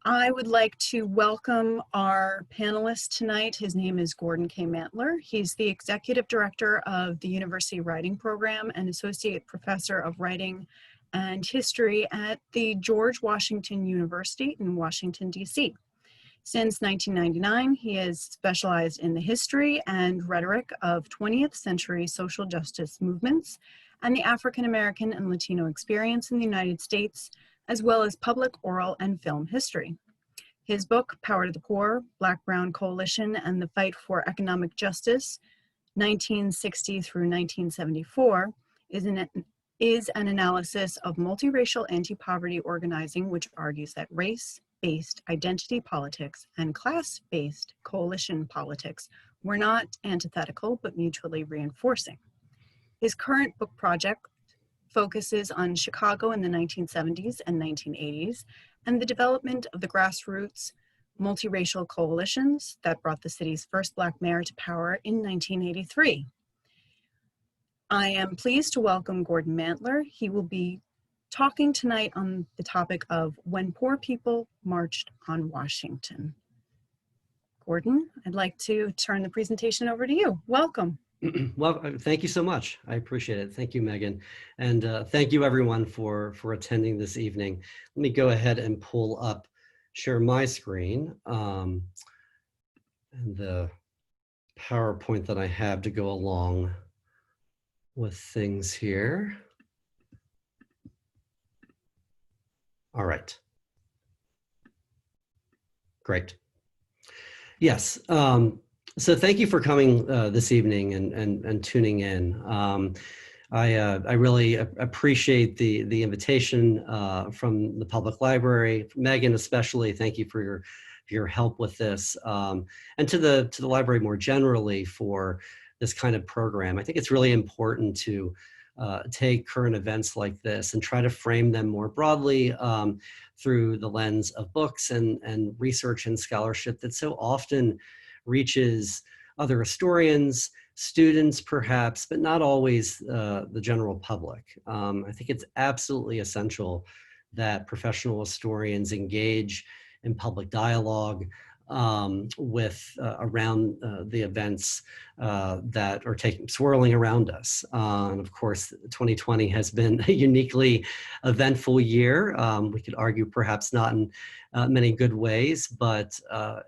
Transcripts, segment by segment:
I would like to welcome our panelist tonight. His name is Gordon K. Mantler. He's the Executive Director of the University Writing Program and Associate Professor of Writing and History at the George Washington University in Washington, D.C. Since 1999, he has specialized in the history and rhetoric of 20th century social justice movements and the African American and Latino experience in the United States, as well as public oral and film history. His book, Power to the Poor, Black-Brown Coalition and the Fight for Economic Justice, 1960 through 1974, is an analysis of multiracial anti-poverty organizing, which argues that race-based identity politics and class-based coalition politics were not antithetical, but mutually reinforcing. His current book project focuses on Chicago in the 1970s and 1980s and the development of the grassroots multiracial coalitions that brought the city's first Black mayor to power in 1983. I am pleased to welcome Gordon Mantler. He will be talking tonight on the topic of When Poor People Marched on Washington. Gordon, I'd like to turn the presentation over to you. Welcome. Well, thank you so much. I appreciate it. Thank you, Megan. And thank you everyone for attending this evening. Let me go ahead and pull up, share my screen and the PowerPoint that I have to go along with things here. All right. Great. Yes. So thank you for coming this evening and tuning in. I really appreciate the invitation from the public library. Megan, especially, thank you for your help with this, and to the library more generally for this kind of program. I think it's really important to take current events like this and try to frame them more broadly through the lens of books and research and scholarship that so often reaches other historians, students perhaps, but not always the general public. I think it's absolutely essential that professional historians engage in public dialogue with around the events that are swirling around us. And of course, 2020 has been a uniquely eventful year. We could argue perhaps not in many good ways, but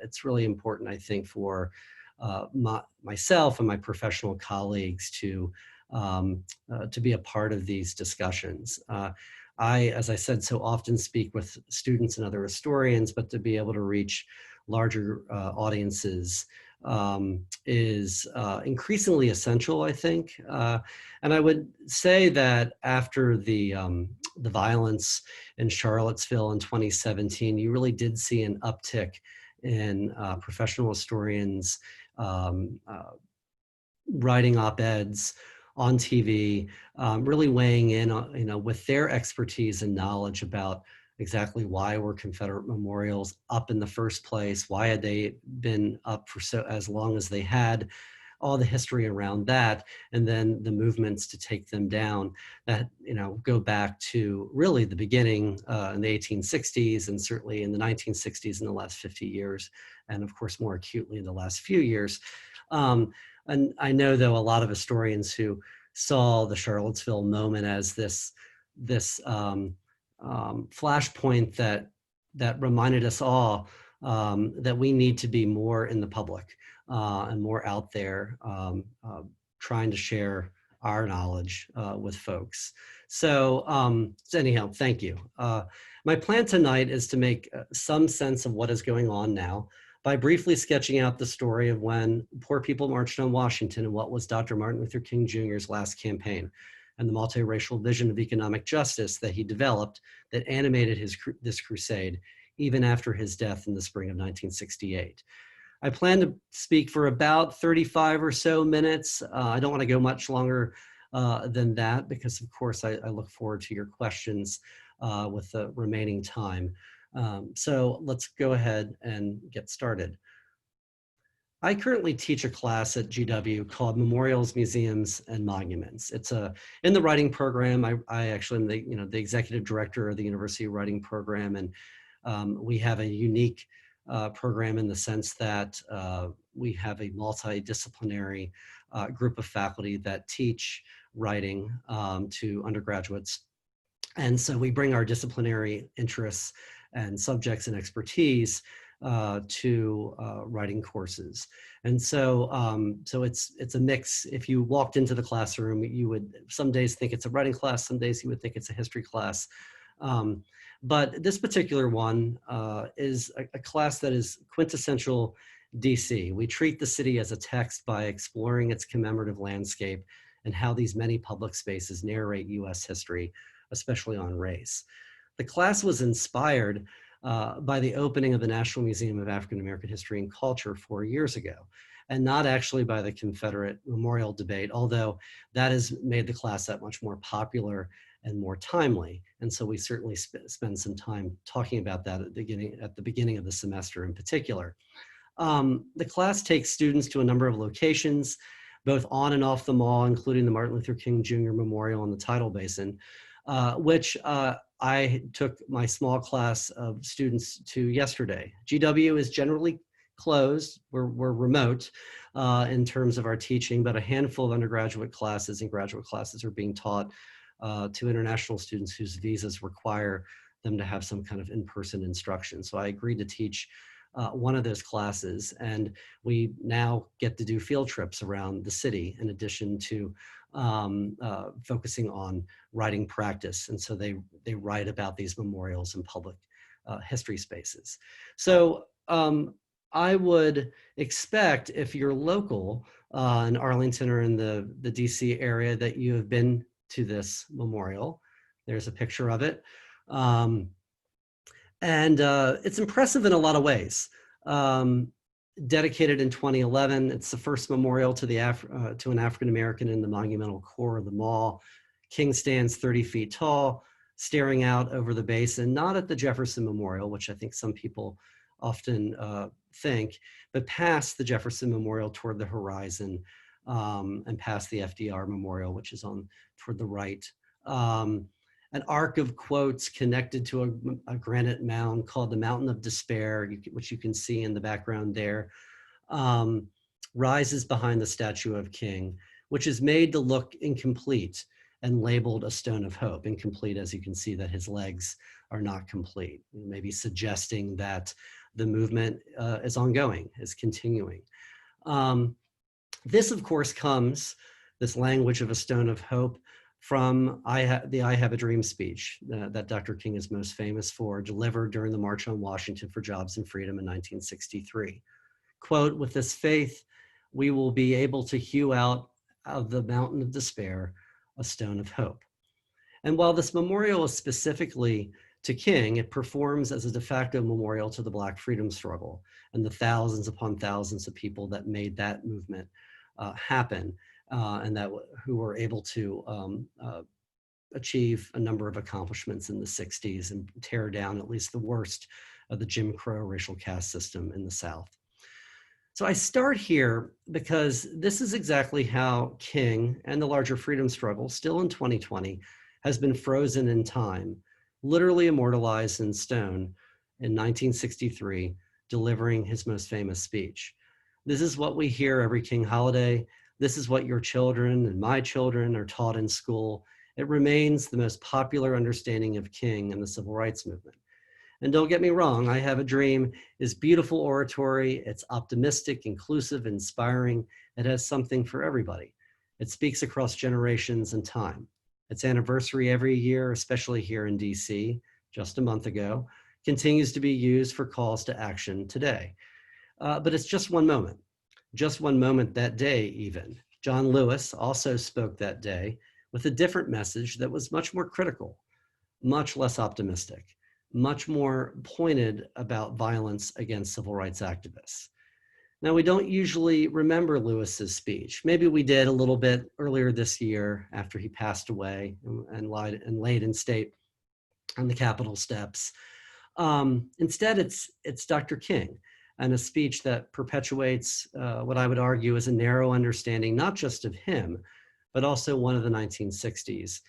it's really important, I think, for myself and my professional colleagues to be a part of these discussions. As I said, so often speak with students and other historians, but to be able to reach larger audiences is increasingly essential, I think. And I would say that after the violence in Charlottesville in 2017, you really did see an uptick in professional historians writing op-eds on TV, really weighing in on, with their expertise and knowledge about exactly why were Confederate memorials up in the first place, why had they been up for as long as they had, all the history around that, and then the movements to take them down that go back to really the beginning in the 1860s and certainly in the 1960s in the last 50 years, and of course more acutely in the last few years. And I know, though, a lot of historians who saw the Charlottesville moment as this flashpoint that reminded us all that we need to be more in the public and more out there trying to share our knowledge with folks. So anyhow, thank you. My plan tonight is to make some sense of what is going on now by briefly sketching out the story of when poor people marched on Washington and what was Dr. Martin Luther King Jr.'s last campaign, and the multiracial vision of economic justice that he developed that animated this crusade, even after his death in the spring of 1968. I plan to speak for about 35 or so minutes. I don't want to go much longer than that because, of course, I look forward to your questions with the remaining time. So let's go ahead and get started. I currently teach a class at GW called Memorials, Museums, and Monuments. It's in the writing program. I actually am the executive director of the University Writing Program, and We have a unique program in the sense that we have a multidisciplinary group of faculty that teach writing to undergraduates. And so we bring our disciplinary interests and subjects and expertise to writing courses. And so, so it's a mix. If you walked into the classroom, you would some days think it's a writing class, some days you would think it's a history class. But this particular one is a class that is quintessential DC. We treat the city as a text by exploring its commemorative landscape and how these many public spaces narrate US history, especially on race. The class was inspired by the opening of the National Museum of African American History and Culture 4 years ago, and not actually by the Confederate Memorial debate, although that has made the class that much more popular and more timely. And so we certainly spend some time talking about that at the beginning of the semester in particular. The class takes students to a number of locations, both on and off the mall, including the Martin Luther King Jr. Memorial on the Tidal Basin, which I took my small class of students to yesterday. GW is generally closed. We're remote in terms of our teaching, but a handful of undergraduate classes and graduate classes are being taught to international students whose visas require them to have some kind of in-person instruction. So I agreed to teach one of those classes, and we now get to do field trips around the city in addition to focusing on writing practice. And so they write about these memorials in public history spaces. So I would expect, if you're local in Arlington or in the DC area, that you have been to this memorial. There's a picture of it. And it's impressive in a lot of ways. Dedicated in 2011, it's the first memorial to to an African American in the monumental core of the mall. King stands 30 feet tall, staring out over the basin, not at the Jefferson Memorial, which I think some people often think, but past the Jefferson Memorial toward the horizon, and past the FDR Memorial, which is on toward the right. An arc of quotes connected to a granite mound called the Mountain of Despair, which you can see in the background there, rises behind the statue of King, which is made to look incomplete and labeled a stone of hope. Incomplete, as you can see, that his legs are not complete, maybe suggesting that the movement is ongoing, is continuing. This, of course, comes, this language of a stone of hope, from the I Have a Dream speech that Dr. King is most famous for, delivered during the March on Washington for Jobs and Freedom in 1963. Quote, "With this faith, we will be able to hew out of the mountain of despair a stone of hope." And while this memorial is specifically to King, it performs as a de facto memorial to the Black freedom struggle and the thousands upon thousands of people that made that movement happen. And who were able to achieve a number of accomplishments in the 60s and tear down at least the worst of the Jim Crow racial caste system in the South. So I start here because this is exactly how King and the larger freedom struggle, still in 2020, has been frozen in time, literally immortalized in stone in 1963, delivering his most famous speech. This is what we hear every King holiday. This is what your children and my children are taught in school. It remains the most popular understanding of King and the civil rights movement. And don't get me wrong, I Have a Dream is beautiful oratory. It's optimistic, inclusive, inspiring. It has something for everybody. It speaks across generations and time. Its anniversary every year, especially here in DC, just a month ago, continues to be used for calls to action today. But it's just one moment that day even. John Lewis also spoke that day with a different message that was much more critical, much less optimistic, much more pointed about violence against civil rights activists. Now, we don't usually remember Lewis's speech. Maybe we did a little bit earlier this year after he passed away and laid in state on the Capitol steps. Instead, it's Dr. King, and a speech that perpetuates what I would argue is a narrow understanding, not just of him, but also one of the 1960s,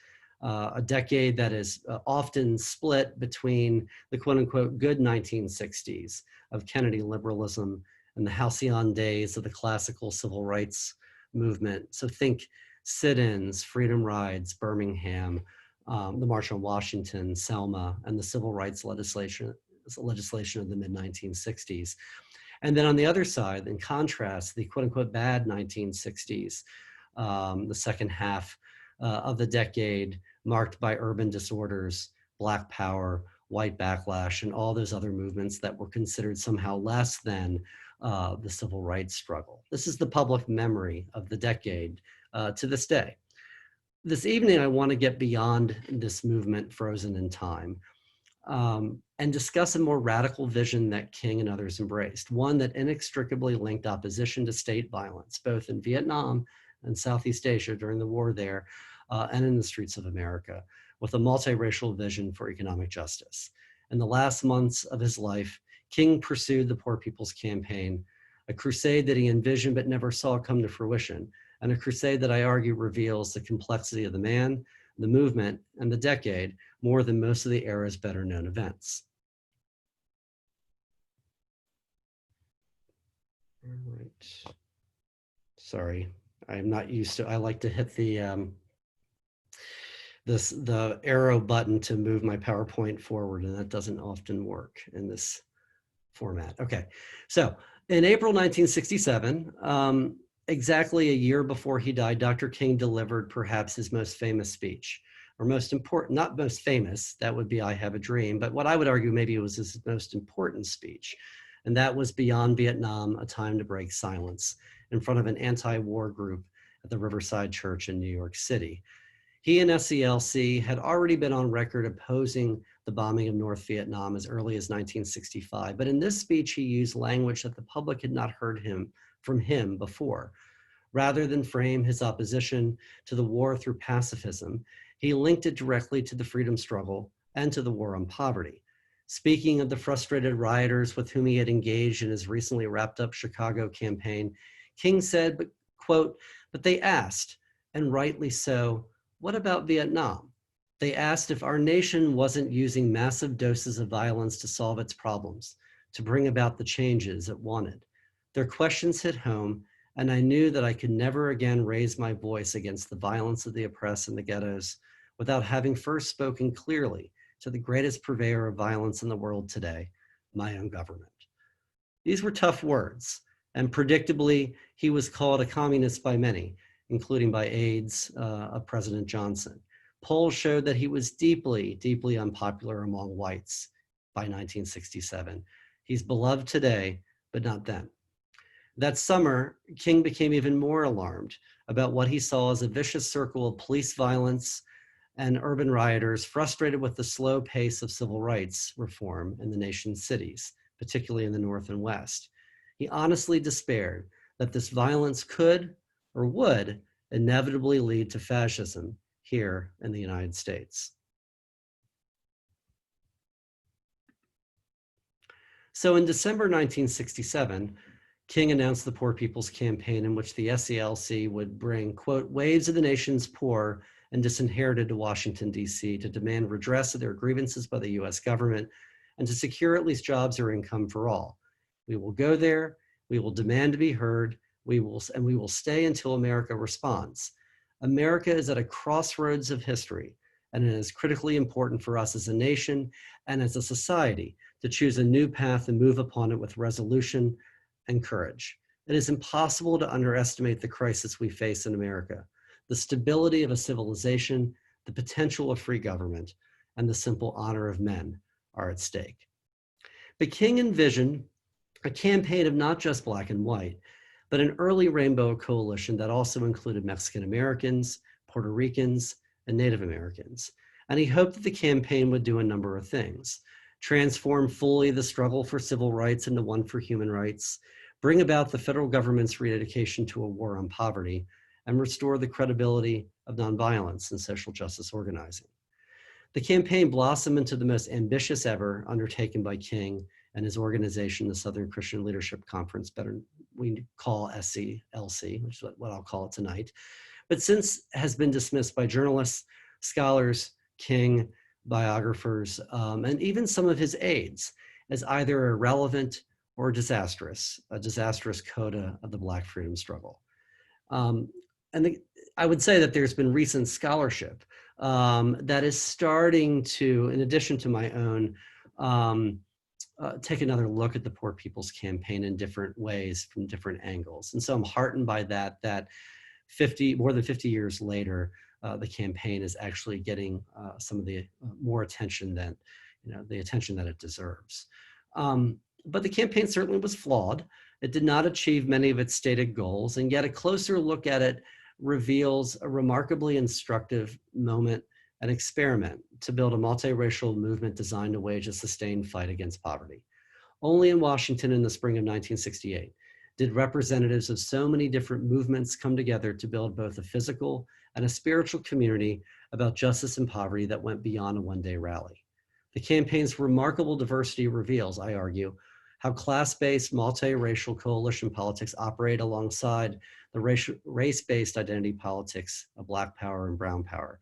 a decade that is often split between the quote unquote good 1960s of Kennedy liberalism and the halcyon days of the classical civil rights movement. So think sit-ins, freedom rides, Birmingham, the March on Washington, Selma, and the civil rights legislation of the mid-1960s. And then on the other side, in contrast, the quote unquote bad 1960s, the second half of the decade marked by urban disorders, Black power, white backlash, and all those other movements that were considered somehow less than the civil rights struggle. This is the public memory of the decade to this day. This evening, I want to get beyond this movement frozen in time and discuss a more radical vision that King and others embraced, one that inextricably linked opposition to state violence, both in Vietnam and Southeast Asia during the war there and in the streets of America, with a multiracial vision for economic justice. In the last months of his life, King pursued the Poor People's Campaign, a crusade that he envisioned but never saw come to fruition, and a crusade that I argue reveals the complexity of the man, the movement, and the decade more than most of the era's better known events. All right. Sorry, I'm not used to, I like to hit the the arrow button to move my PowerPoint forward, and that doesn't often work in this format. Okay, so in April 1967, exactly a year before he died, Dr. King delivered perhaps his most famous speech, or most important, not most famous, that would be I Have a Dream, but what I would argue maybe it was his most important speech, and that was Beyond Vietnam, A Time to Break Silence, in front of an anti-war group at the Riverside Church in New York City. He and SCLC had already been on record opposing the bombing of North Vietnam as early as 1965, but in this speech he used language that the public had not heard from him before. Rather than frame his opposition to the war through pacifism, he linked it directly to the freedom struggle and to the war on poverty. Speaking of the frustrated rioters with whom he had engaged in his recently wrapped up Chicago campaign, King said, but, quote, "But they asked, and rightly so, what about Vietnam? They asked if our nation wasn't using massive doses of violence to solve its problems, to bring about the changes it wanted. Their questions hit home, and I knew that I could never again raise my voice against the violence of the oppressed in the ghettos without having first spoken clearly to the greatest purveyor of violence in the world today, my own government." These were tough words, and predictably, he was called a communist by many, including by aides of President Johnson. Polls showed that he was deeply, deeply unpopular among whites by 1967. He's beloved today, but not then. That summer, King became even more alarmed about what he saw as a vicious circle of police violence and urban rioters frustrated with the slow pace of civil rights reform in the nation's cities, particularly in the North and West. He honestly despaired that this violence could or would inevitably lead to fascism here in the United States. So in December 1967, King announced the Poor People's Campaign, in which the SCLC would bring, quote, waves of the nation's poor and disinherited to Washington, D.C. to demand redress of their grievances by the U.S. government and to secure at least jobs or income for all. We will go there, we will demand to be heard, we will stay until America responds. America is at a crossroads of history, and it is critically important for us as a nation and as a society to choose a new path and move upon it with resolution and courage. It is impossible to underestimate the crisis we face in America, the stability of a civilization, the potential of free government, and the simple honor of men are at stake. But King envisioned a campaign of not just Black and white, but an early rainbow coalition that also included Mexican Americans, Puerto Ricans, and Native Americans. And he hoped that the campaign would do a number of things: transform fully the struggle for civil rights into one for human rights, bring about the federal government's rededication to a war on poverty, and restore the credibility of nonviolence and social justice organizing. The campaign blossomed into the most ambitious ever undertaken by King and his organization, the Southern Christian Leadership Conference, better we call SCLC, which is what I'll call it tonight, but since has been dismissed by journalists, scholars, King, biographers, and even some of his aides as either irrelevant or disastrous, a disastrous coda of the Black freedom struggle. I would say that there's been recent scholarship that is starting to, in addition to my own, take another look at the Poor People's Campaign in different ways from different angles. And so I'm heartened by that, more than 50 years later, the campaign is actually getting some of the more attention than, the attention that it deserves. But the campaign certainly was flawed. It did not achieve many of its stated goals, and yet a closer look at it reveals a remarkably instructive moment, an experiment to build a multiracial movement designed to wage a sustained fight against poverty. Only in Washington in the spring of 1968 did representatives of so many different movements come together to build both a physical and a spiritual community about justice and poverty that went beyond a one-day rally. The campaign's remarkable diversity reveals, I argue, how class-based multiracial coalition politics operate alongside the race-based identity politics of Black power and Brown power.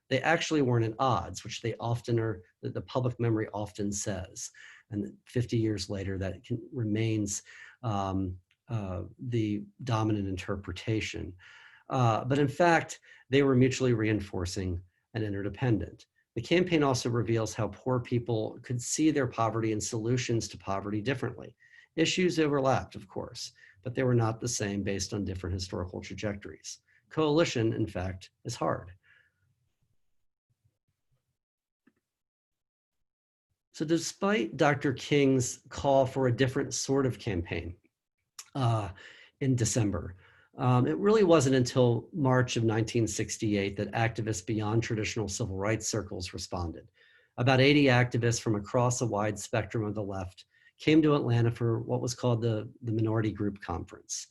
They actually weren't at odds, which they often are, that the public memory often says. And 50 years later, that remains the dominant interpretation. But in fact, they were mutually reinforcing and interdependent. The campaign also reveals how poor people could see their poverty and solutions to poverty differently. Issues overlapped, of course, but they were not the same based on different historical trajectories. Coalition, in fact, is hard. So despite Dr. King's call for a different sort of campaign in December, it really wasn't until March of 1968 that activists beyond traditional civil rights circles responded. About 80 activists from across a wide spectrum of the left came to Atlanta for what was called the Minority Group Conference.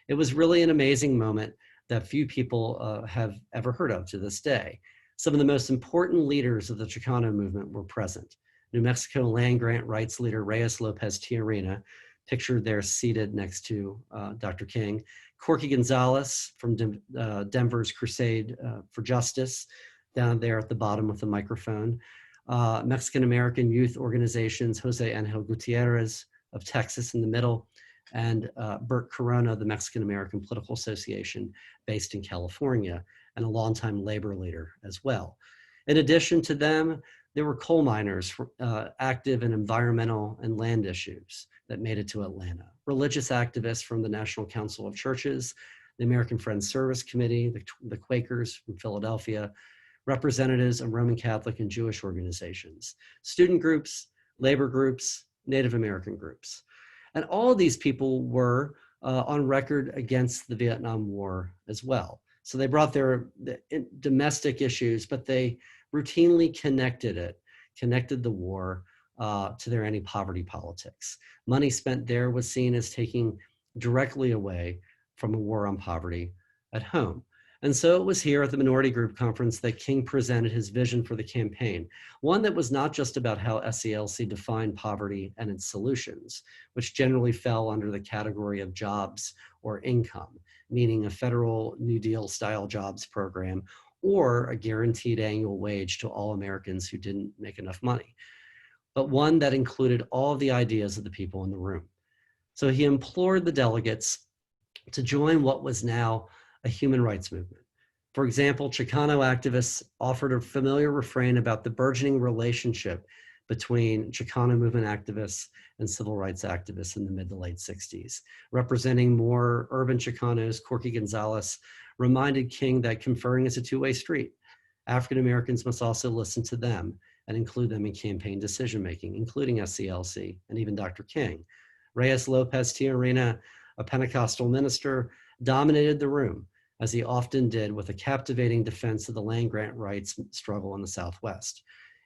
It was really an amazing moment that few people have ever heard of to this day. Some of the most important leaders of the Chicano movement were present. New Mexico land grant rights leader Reyes Lopez Tijerina, pictured there seated next to Dr. King, Corky Gonzalez from Denver's Crusade for Justice, down there at the bottom with the microphone, Mexican-American youth organizations, Jose Angel Gutierrez of Texas in the middle, and Bert Corona, the Mexican-American Political Association based in California, and a longtime labor leader as well. In addition to them, there were coal miners active in environmental and land issues that made it to Atlanta, religious activists from the National Council of Churches, the American Friends Service Committee, the Quakers from Philadelphia, representatives of Roman Catholic and Jewish organizations, student groups, labor groups, Native American groups. And all of these people were on record against the Vietnam War as well. So they brought their domestic issues, but they routinely connected the war to their anti-poverty politics. Money spent there was seen as taking directly away from a war on poverty at home. And so it was here at the Minority Group Conference that King presented his vision for the campaign, one that was not just about how SCLC defined poverty and its solutions, which generally fell under the category of jobs or income, meaning a federal New Deal style jobs program or a guaranteed annual wage to all Americans who didn't make enough money, but one that included all of the ideas of the people in the room. So he implored the delegates to join what was now a human rights movement. For example, Chicano activists offered a familiar refrain about the burgeoning relationship between Chicano movement activists and civil rights activists in the mid to late 60s. Representing more urban Chicanos, Corky Gonzalez reminded King that conferring is a two-way street. African Americans must also listen to them and include them in campaign decision-making, including SCLC and even Dr. King. Reyes Lopez Tijerina, a Pentecostal minister, dominated the room, as he often did, with a captivating defense of the land grant rights struggle in the Southwest,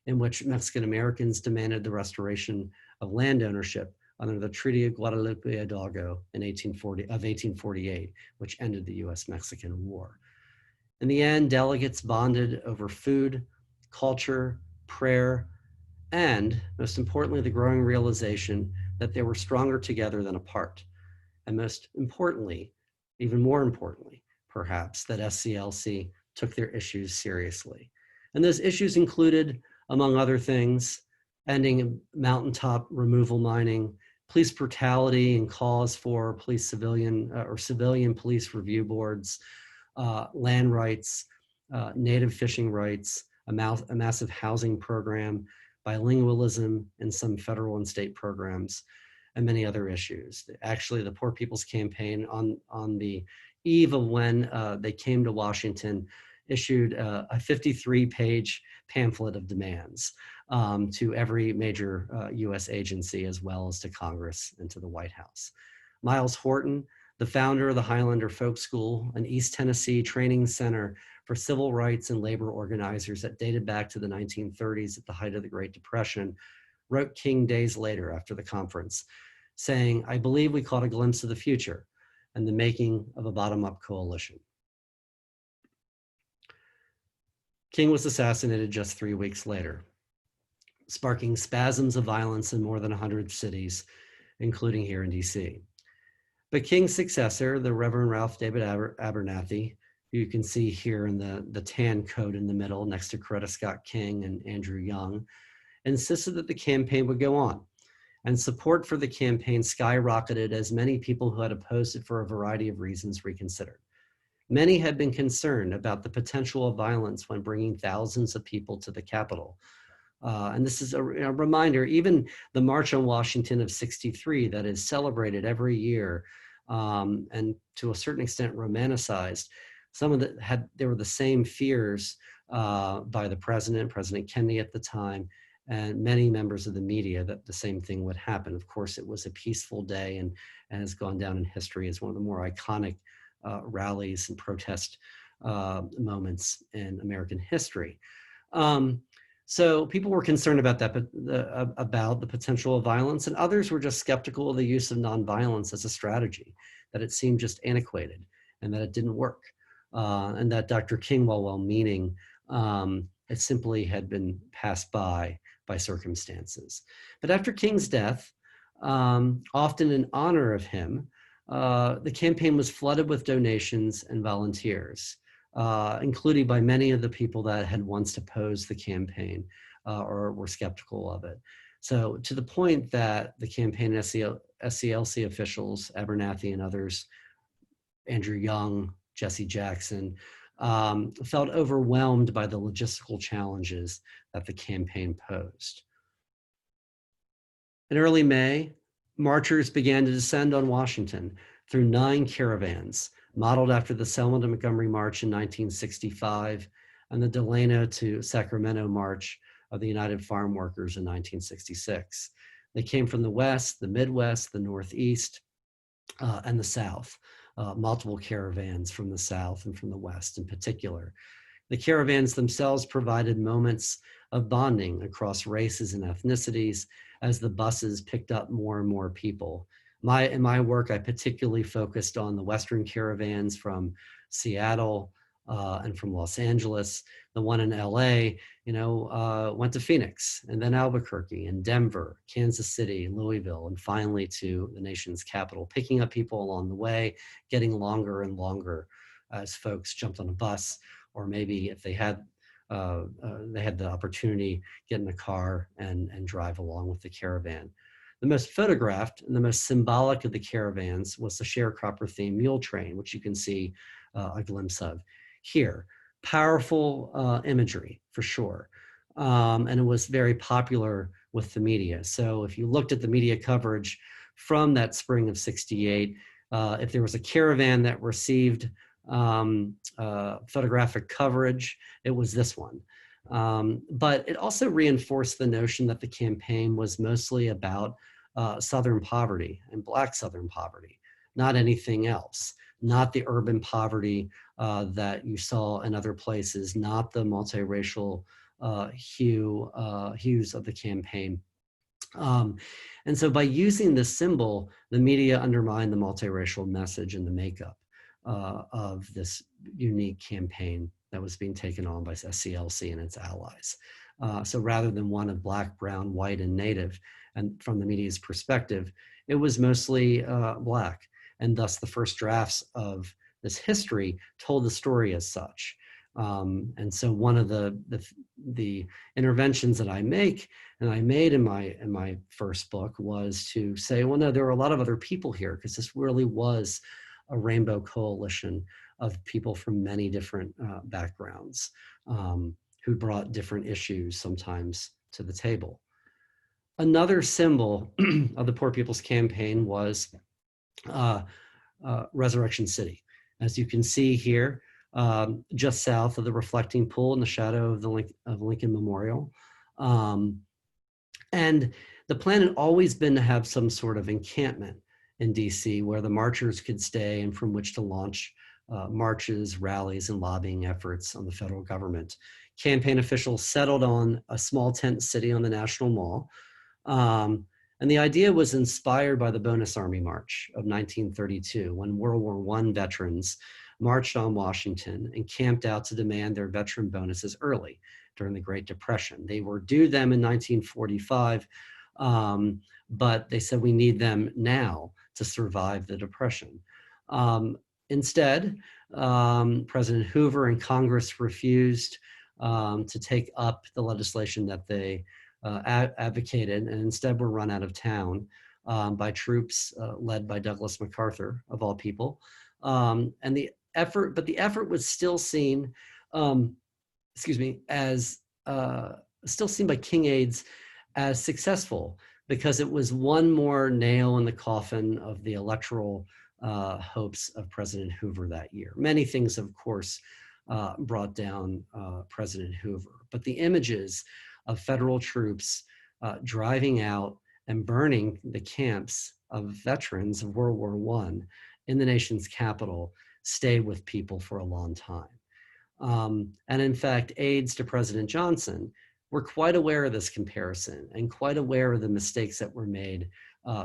in which Mexican Americans demanded the restoration of land ownership under the Treaty of Guadalupe Hidalgo of 1848, which ended the US-Mexican War. In the end, delegates bonded over food, culture, prayer, and most importantly, the growing realization that they were stronger together than apart. And most importantly, even more importantly, perhaps, that SCLC took their issues seriously. And those issues included, among other things, ending mountaintop removal mining, police brutality and calls for civilian police review boards, land rights, native fishing rights, a massive housing program, bilingualism in some federal and state programs, and many other issues. Actually, the Poor People's Campaign on the eve of when they came to Washington issued a 53-page pamphlet of demands to every major US agency, as well as to Congress and to the White House. Miles Horton, the founder of the Highlander Folk School, an East Tennessee training center for civil rights and labor organizers that dated back to the 1930s at the height of the Great Depression, wrote King days later after the conference, saying, "I believe we caught a glimpse of the future and the making of a bottom-up coalition." King was assassinated just 3 weeks later, sparking spasms of violence in more than 100 cities, including here in DC. But King's successor, the Reverend Ralph David Abernathy, who you can see here in the tan coat in the middle next to Coretta Scott King and Andrew Young, insisted that the campaign would go on. And support for the campaign skyrocketed as many people who had opposed it for a variety of reasons reconsidered. Many had been concerned about the potential of violence when bringing thousands of people to the Capitol. And this is a reminder, even the March on Washington of '63 that is celebrated every year and to a certain extent romanticized, there were the same fears by the President Kennedy at the time, and many members of the media that the same thing would happen. Of course, it was a peaceful day and has gone down in history as one of the more iconic rallies and protest moments in American history. So people were concerned about that, about the potential of violence, and others were just skeptical of the use of nonviolence as a strategy, that it seemed just antiquated and that it didn't work, and that Dr. King, while well-meaning, it simply had been passed by circumstances. But after King's death, often in honor of him, the campaign was flooded with donations and volunteers, including by many of the people that had once opposed the campaign or were skeptical of it. So to the point that the campaign SCLC officials, Abernathy and others, Andrew Young, Jesse Jackson, felt overwhelmed by the logistical challenges that the campaign posed. In early May, marchers began to descend on Washington through 9 caravans, modeled after the Selma to Montgomery March in 1965 and the Delano to Sacramento March of the United Farm Workers in 1966. They came from the West, the Midwest, the Northeast, and the South. Multiple caravans from the South and from the West in particular. The caravans themselves provided moments of bonding across races and ethnicities as the buses picked up more and more people. In my work, I particularly focused on the Western caravans from Seattle and from Los Angeles. The one in LA, went to Phoenix and then Albuquerque and Denver, Kansas City, Louisville, and finally to the nation's capital, picking up people along the way, getting longer and longer as folks jumped on a bus, or maybe if they had the opportunity, get in a car and drive along with the caravan. The most photographed and the most symbolic of the caravans was the sharecropper themed Mule Train, which you can see a glimpse of here. Powerful imagery for sure. And it was very popular with the media. So if you looked at the media coverage from that spring of '68, if there was a caravan that received photographic coverage, it was this one. But it also reinforced the notion that the campaign was mostly about Southern poverty and Black Southern poverty, not anything else, not the urban poverty that you saw in other places, not the multiracial hues of the campaign. And so by using this symbol, the media undermined the multiracial message and the makeup of this unique campaign that was being taken on by SCLC and its allies. So rather than one of Black, brown, white, and Native, and from the media's perspective, it was mostly Black. And thus the first drafts of this history told the story as such. And so one of the interventions that I make, and I made in my first book, was to say, well, no, there are a lot of other people here, because this really was a rainbow coalition of people from many different backgrounds who brought different issues sometimes to the table. Another symbol of the Poor People's Campaign was Resurrection City. As you can see here, just south of the reflecting pool in the shadow of the Lincoln Memorial. And the plan had always been to have some sort of encampment in DC where the marchers could stay and from which to launch marches, rallies, and lobbying efforts on the federal government. Campaign officials settled on a small tent city on the National Mall. And the idea was inspired by the Bonus Army March of 1932, when World War I veterans marched on Washington and camped out to demand their veteran bonuses early during the Great Depression. They were due them in 1945, but they said we need them now to survive the Depression. Instead, President Hoover and Congress refused to take up the legislation that they advocated, and instead were run out of town by troops led by Douglas MacArthur, of all people. And the effort was still seen, as still seen by King aides as successful, because it was one more nail in the coffin of the electoral hopes of President Hoover that year. Many things, of course, brought down President Hoover, but the images of federal troops driving out and burning the camps of veterans of World War I in the nation's capital stayed with people for a long time. And in fact, aides to President Johnson were quite aware of this comparison and quite aware of the mistakes that were made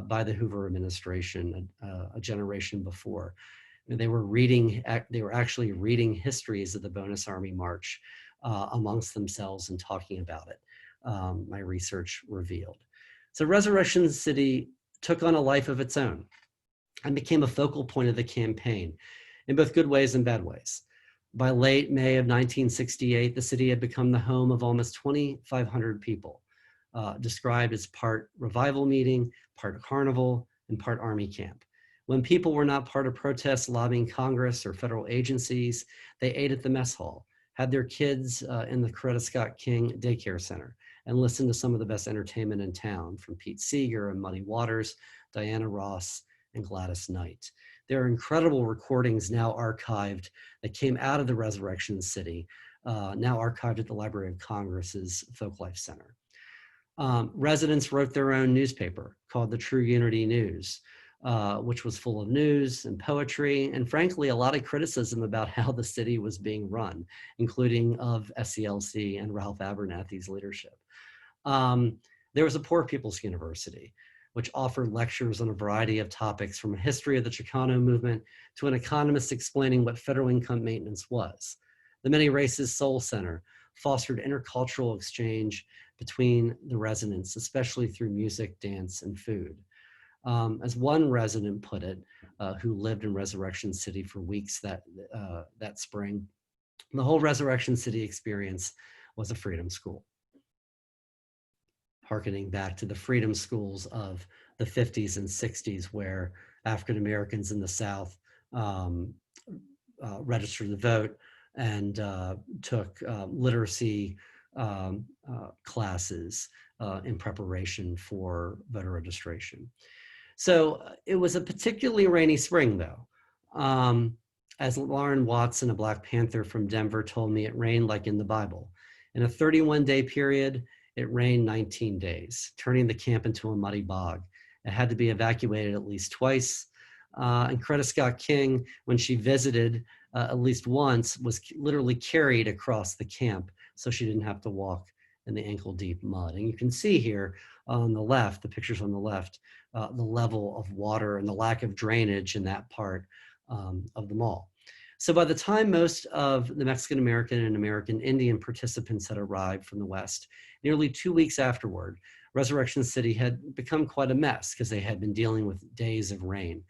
by the Hoover administration a generation before. They were actually reading histories of the Bonus Army March amongst themselves and talking about it. My research revealed. So Resurrection City took on a life of its own and became a focal point of the campaign in both good ways and bad ways. By late May of 1968, the city had become the home of almost 2,500 people, described as part revival meeting, part carnival, and part army camp. When people were not part of protests lobbying Congress or federal agencies, they ate at the mess hall, had their kids in the Coretta Scott King Daycare Center, and listened to some of the best entertainment in town, from Pete Seeger and Muddy Waters, Diana Ross, and Gladys Knight. There are incredible recordings now archived that came out of the Resurrection City, now archived at the Library of Congress's Folklife Center. Residents wrote their own newspaper called the True Unity News, which was full of news and poetry, and frankly, a lot of criticism about how the city was being run, including of SCLC and Ralph Abernathy's leadership. There was a Poor People's University, which offered lectures on a variety of topics, from a history of the Chicano movement to an economist explaining what federal income maintenance was. The Many Races Soul Center fostered intercultural exchange between the residents, especially through music, dance, and food. As one resident put it, who lived in Resurrection City for weeks that spring, the whole Resurrection City experience was a freedom school, harkening back to the freedom schools of the 50s and 60s, where African Americans in the South registered to vote and took literacy classes in preparation for voter registration. So it was a particularly rainy spring, though. As Lauren Watson, a Black Panther from Denver, told me, it rained like in the Bible. In a 31-day period, it rained 19 days, turning the camp into a muddy bog. It had to be evacuated at least twice. And Coretta Scott King, when she visited at least once, was literally carried across the camp so she didn't have to walk in the ankle-deep mud. And you can see here on the left, the pictures on the left, the level of water and the lack of drainage in that part of the mall. So by the time most of the Mexican American and American Indian participants had arrived from the West, nearly 2 weeks afterward, Resurrection City had become quite a mess because they had been dealing with days of rain.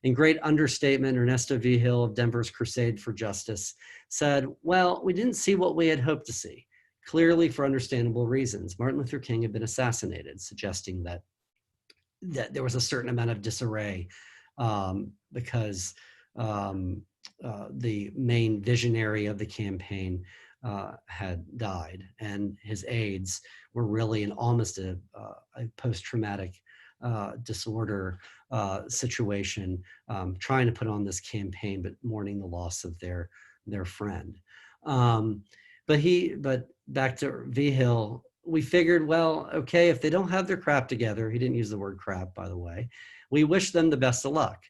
In great understatement, Ernesto Vigil of Denver's Crusade for Justice said, well, we didn't see what we had hoped to see. Clearly, for understandable reasons, Martin Luther King had been assassinated, suggesting that there was a certain amount of disarray because the main visionary of the campaign had died, and his aides were really in almost a post-traumatic disorder situation, trying to put on this campaign, but mourning the loss of their friend. But back to Vigil, we figured, well, okay, if they don't have their crap together, he didn't use the word crap, by the way, we wish them the best of luck.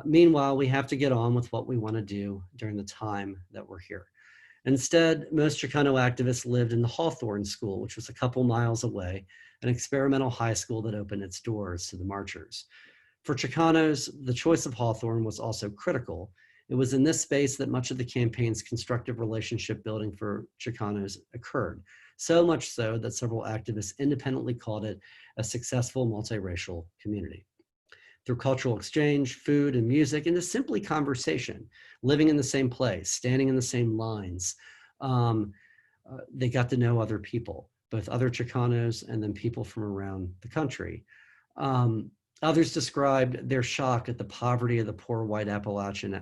Meanwhile, we have to get on with what we want to do during the time that we're here. Instead, most Chicano activists lived in the Hawthorne School, which was a couple miles away, an experimental high school that opened its doors to the marchers. For Chicanos, the choice of Hawthorne was also critical. It was in this space that much of the campaign's constructive relationship building for Chicanos occurred, so much so that several activists independently called it a successful multiracial community. Through cultural exchange, food and music, and just simply conversation, living in the same place, standing in the same lines, they got to know other people, both other Chicanos and then people from around the country. Others described their shock at the poverty of the poor white Appalachians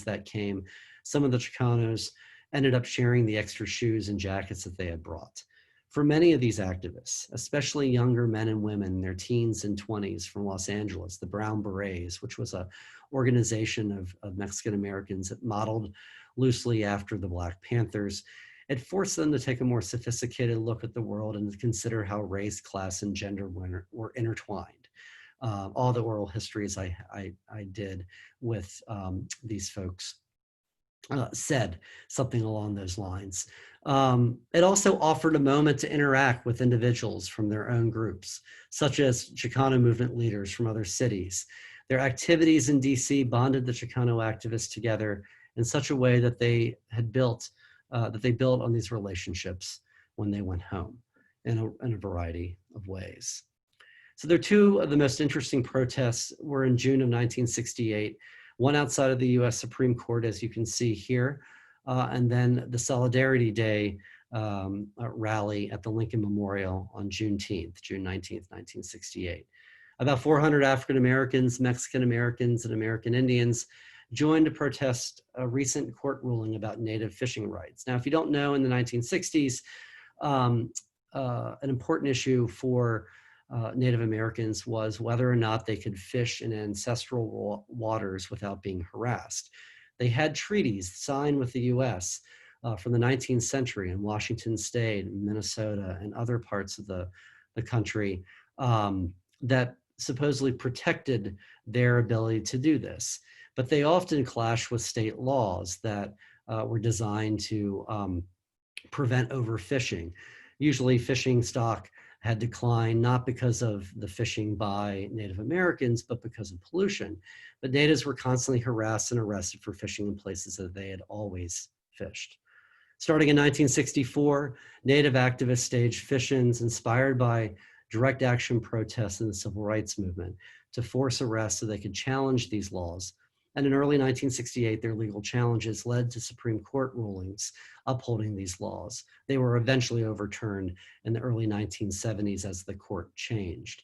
that came. Some of the Chicanos ended up sharing the extra shoes and jackets that they had brought. For many of these activists, especially younger men and women in their teens and 20s from Los Angeles, the Brown Berets, which was an organization of Mexican Americans that modeled loosely after the Black Panthers, it forced them to take a more sophisticated look at the world and to consider how race, class, and gender were intertwined. All the oral histories I did with these folks said something along those lines. It also offered a moment to interact with individuals from their own groups, such as Chicano movement leaders from other cities. Their activities in DC bonded the Chicano activists together in such a way that they built on these relationships when they went home in a variety of ways. So there are two of the most interesting protests were in June of 1968, one outside of the US Supreme Court, as you can see here, and then the Solidarity Day rally at the Lincoln Memorial on June 19th, 1968. About 400 African Americans, Mexican Americans, and American Indians joined to protest a recent court ruling about native fishing rights. Now, if you don't know, in the 1960s, an important issue for Native Americans was whether or not they could fish in ancestral waters without being harassed. They had treaties signed with the US from the 19th century in Washington State, Minnesota, and other parts of the country that supposedly protected their ability to do this. But they often clash with state laws that were designed to prevent overfishing. Usually fishing stock had declined, not because of the fishing by Native Americans, but because of pollution. But natives were constantly harassed and arrested for fishing in places that they had always fished. Starting in 1964, Native activists staged fish-ins inspired by direct action protests in the civil rights movement to force arrests so they could challenge these laws. And in early 1968, their legal challenges led to Supreme Court rulings upholding these laws. They were eventually overturned in the early 1970s as the court changed.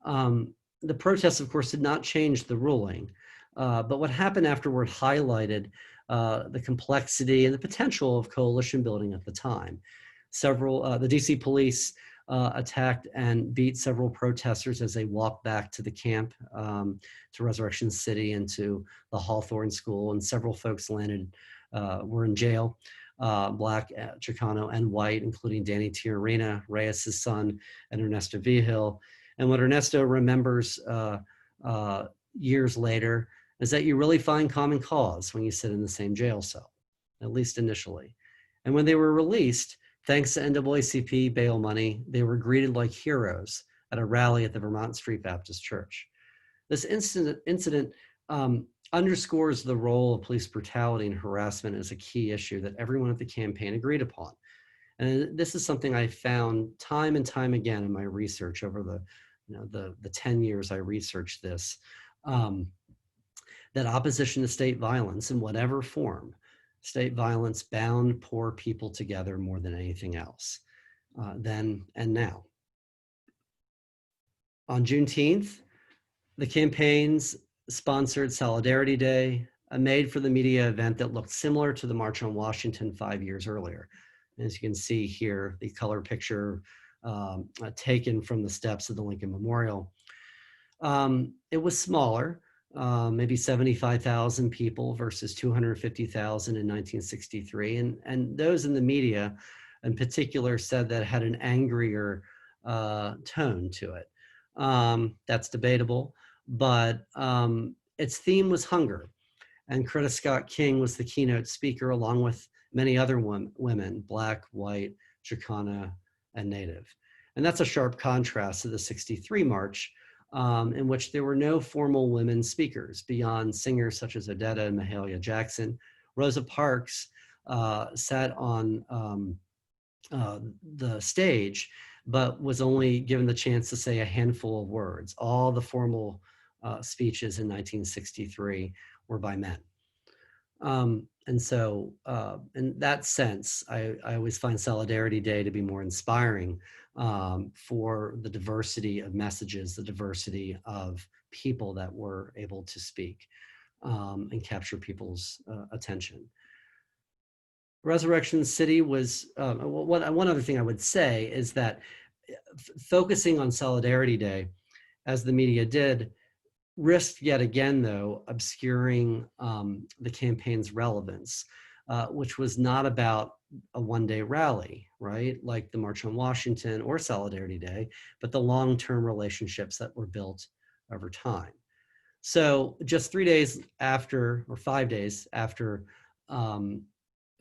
The protests, of course, did not change the ruling, but what happened afterward highlighted the complexity and the potential of coalition building at the time. The DC police attacked and beat several protesters as they walked back to the camp to Resurrection City and to the Hawthorne School, and several folks were in jail, Black, Chicano, and white, including Danny Tiarina, Reyes' son, and Ernesto Vigil. And what Ernesto remembers years later is that you really find common cause when you sit in the same jail cell, at least initially. And when they were released, thanks to NAACP bail money, they were greeted like heroes at a rally at the Vermont Street Baptist Church. This incident underscores the role of police brutality and harassment as a key issue that everyone at the campaign agreed upon. And this is something I found time and time again in my research over the 10 years I researched this. Um, that opposition to state violence in whatever form, state violence bound poor people together more than anything else, then and now. On Juneteenth, the campaigns sponsored Solidarity Day, a made-for-the-media event that looked similar to the March on Washington 5 years earlier. As you can see here, the color picture taken from the steps of the Lincoln Memorial. It was smaller, maybe 75,000 people versus 250,000 in 1963. And those in the media in particular said that it had an angrier tone to it. That's debatable, but its theme was hunger. And Coretta Scott King was the keynote speaker, along with many other women, Black, white, Chicana, and Native. And that's a sharp contrast to the 63 March, in which there were no formal women speakers beyond singers such as Odetta and Mahalia Jackson. Rosa Parks sat on the stage, but was only given the chance to say a handful of words. All the formal speeches in 1963 were by men. And so in that sense, I always find Solidarity Day to be more inspiring for the diversity of messages, the diversity of people that were able to speak and capture people's attention. Resurrection City was, one other thing I would say is that focusing on Solidarity Day, as the media did, risked yet again, though, obscuring the campaign's relevance, which was not about a one-day rally, right, like the March on Washington or Solidarity Day, but the long-term relationships that were built over time. So just 3 days after, or 5 days after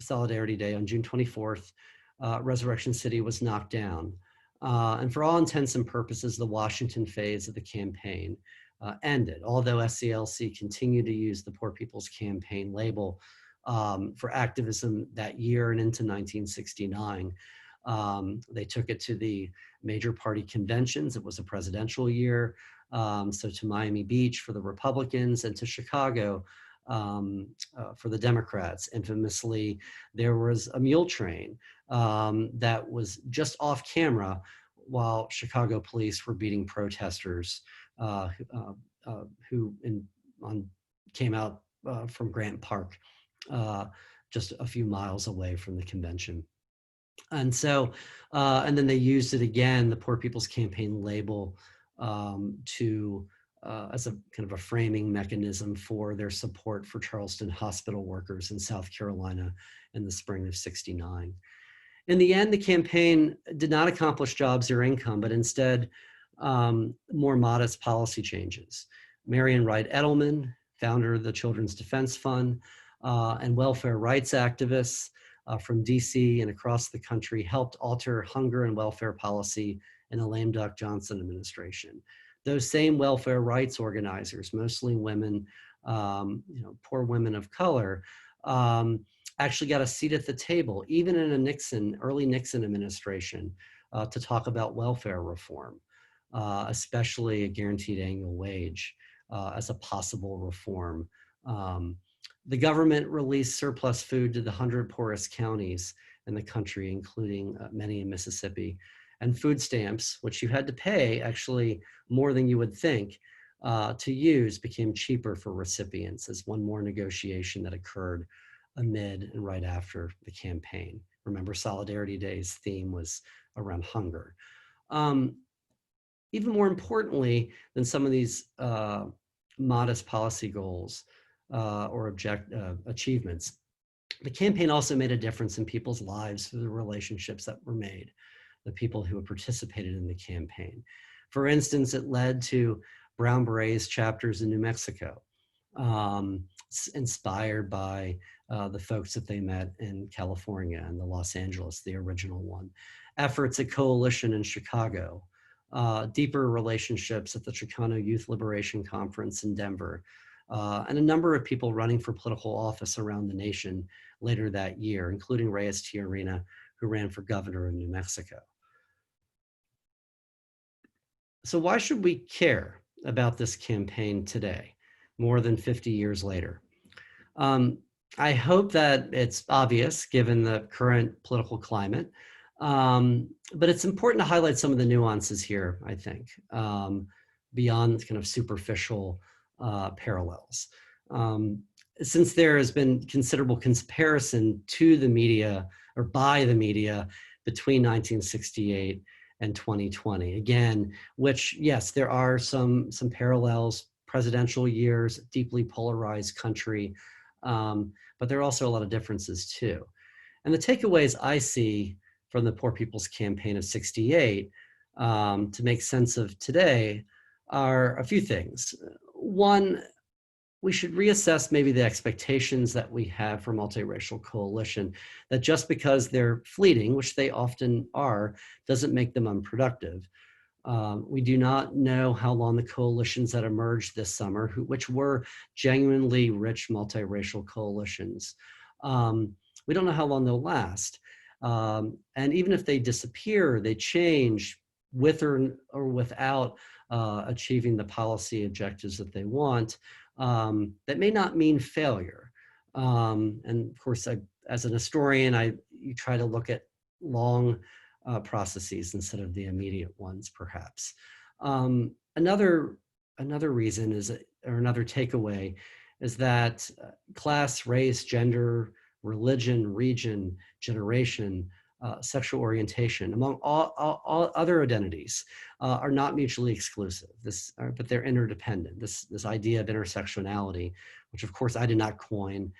Solidarity Day on June 24th, Resurrection City was knocked down. And for all intents and purposes, the Washington phase of the campaign ended, although SCLC continued to use the Poor People's Campaign label for activism that year and into 1969. They took it to the major party conventions. It was a presidential year. So to Miami Beach for the Republicans and to Chicago for the Democrats. Infamously, there was a mule train that was just off camera while Chicago police were beating protesters who came out from Grant Park, just a few miles away from the convention. And so, and then they used it again, the Poor People's Campaign label, to as a kind of a framing mechanism for their support for Charleston hospital workers in South Carolina in the spring of '69. In the end, the campaign did not accomplish jobs or income, but instead more modest policy changes. Marian Wright Edelman, founder of the Children's Defense Fund, and welfare rights activists from DC and across the country helped alter hunger and welfare policy in the lame duck Johnson administration. Those same welfare rights organizers, mostly women, poor women of color, actually got a seat at the table, even in a early Nixon administration, to talk about welfare reform, especially a guaranteed annual wage as a possible reform. The government released surplus food to the 100 poorest counties in the country, including many in Mississippi. And food stamps, which you had to pay actually more than you would think to use, became cheaper for recipients as one more negotiation that occurred amid and right after the campaign. Remember, Solidarity Day's theme was around hunger. Even more importantly than some of these modest policy goals or achievements, the campaign also made a difference in people's lives through the relationships that were made, the people who had participated in the campaign. For instance, it led to Brown Berets chapters in New Mexico, inspired by the folks that they met in California and the Los Angeles, the original one. Efforts at coalition in Chicago, deeper relationships at the Chicano Youth Liberation Conference in Denver, and a number of people running for political office around the nation later that year, including Reyes Tijerina, who ran for governor in New Mexico. So why should we care about this campaign today, more than 50 years later? I hope that it's obvious given the current political climate, but it's important to highlight some of the nuances here, I think, beyond kind of superficial parallels. Since there has been considerable comparison to the media or by the media between 1968 and 2020, again, which, yes, there are some parallels, presidential years, deeply polarized country, but there are also a lot of differences too. And the takeaways I see from the Poor People's Campaign of 68 to make sense of today are a few things. One, we should reassess maybe the expectations that we have for multiracial coalition, that just because they're fleeting, which they often are, doesn't make them unproductive. We do not know how long the coalitions that emerged this summer, which were genuinely rich multiracial coalitions, we don't know how long they'll last. And even if they disappear, they change with or without achieving the policy objectives that they want, that may not mean failure. And of course, as an historian, you try to look at long processes instead of the immediate ones, perhaps. Another reason is, or another takeaway, is that class, race, gender, religion, region, generation, sexual orientation, among all other identities, are not mutually exclusive. But they're interdependent. This idea of intersectionality, which of course I did not coin,